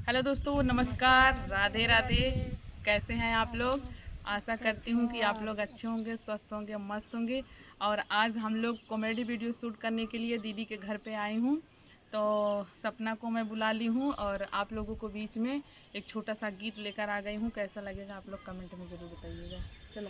Hello दोस्तों, नमस्कार, राधे राधे। कैसे हैं आप लोग? आशा करती हूँ कि आप लोग अच्छे होंगे, स्वस्थ होंगे, मस्त होंगे। और आज हम लोग कॉमेडी वीडियो शूट करने के लिए दीदी के घर पे आई हूँ। तो सपना को मैं बुला ली हूँ और आप लोगों को बीच में एक छोटा सा गीत लेकर आ गई हूँ। कैसा लगेगा आप लोग कमेंट में ज़रूर बताइएगा। चलो।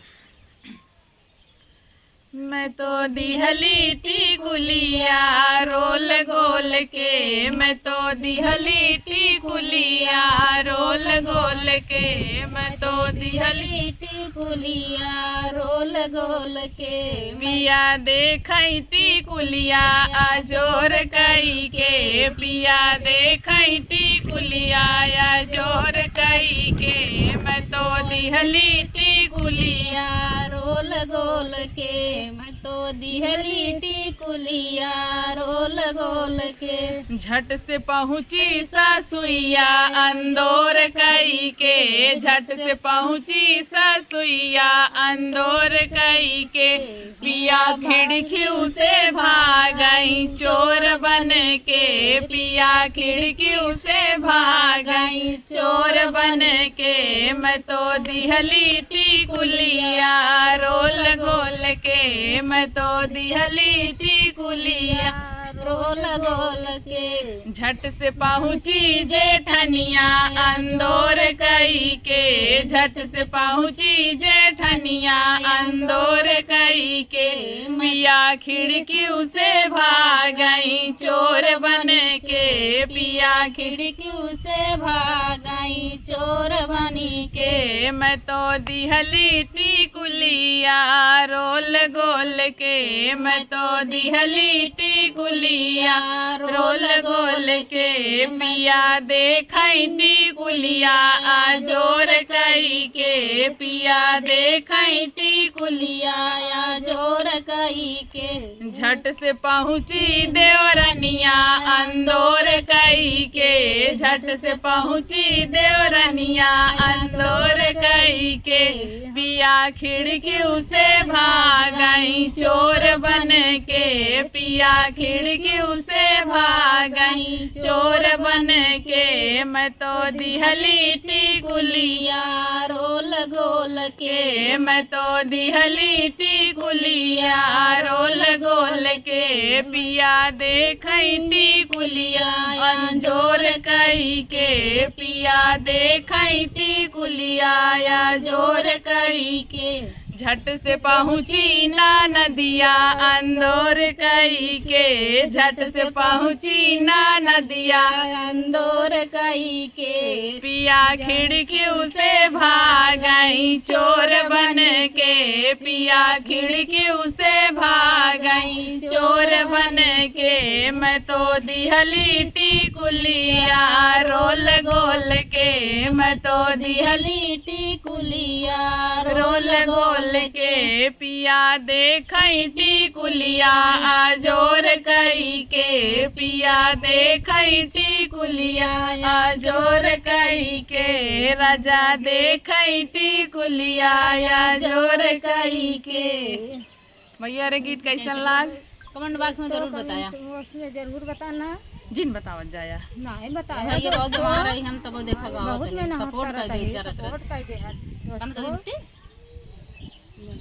मैं तो दिहली टिकुलिया रोल गोल के, मैं तो दिहली टिकुलिया रोल गोल के, मैं तो दिहली टिकुलिया रोल गोल के। पिया देखई टिकुलिया आजोर कई के, पिया देखई टिकुलिया आजोर कई के, मैं तो दिहली टिकुलिया रोल गोल के, मैं तो दिहली टिकुलिया रोल गोल के। झट से पहुँची सासुइया अंदोर कई के, झट से पहुँची सासुइया अंदोर कई के, पिया खिड़कियों से भागई चोर बन के, पिया खिड़कियों से भागई चोर बन के, मैं तो दिहली टिकुलिया रोल गोल के, मैं तो दिहली टिकुलिया रोल गोल के। झट से पहुँची जेठनिया अंदोर कई के, झट से पहुँची जेठनिया अंदोर कई के, पिया खिड़कियों से भागई चोर बन के, पिया खिड़कियों से भागई चोर बनी के, मैं तो दिहली टिकुलिया रोल गोल के, मैं तो दिहली टिकुलिया रोल गोल के, पिया देखई टिकुलिया आजोर कई के, पिया देखई टिकुलिया जोर कई के। झट से पहुँची देवरनिया अंदोर कई के, झट से पहुँची देवरनिया अंदोर कई के, पिया खिड़कियों से भागई चोर बन के, पिया खिड़कियों से भागई चोर बन के, मैं तो दिहली टिकुलिया रोल गोल के, मैं तो दिहली टिकुलिया रोल गोल के, पिया देखई टिकुलिया अंजोर कई के, पिया देखई टिकुलिया जोर कई के, झट से पहुँची ना नदिया अंदोर कई के, झट से पहुँची ना नदिया अंदोर कई के, पिया खिड़कियों से भागई चोर बन के, पिया खिड़कियों से भागई चोर बन के, मैं तो दिहली टिकुलिया रोल गोल के, मैं तो दिहली टिकुलिया रोल गोल के, पिया देखई टिकुलिया आजोर कई के, पिया देखई टिकुलिया आजोर कई के, राजा देखई टिकुलिया आजोर कई के। भैया रे गीत कैसन लाग? कमेंट बॉक्स में जरूर बताया, उसमें जरूर बताना। जिन बतावत जाया नहीं बताया ये बहुत हमारे हम तब देखा बहुत मेहनत सपोर्ट कर दी सपोर्ट कर दे हम तो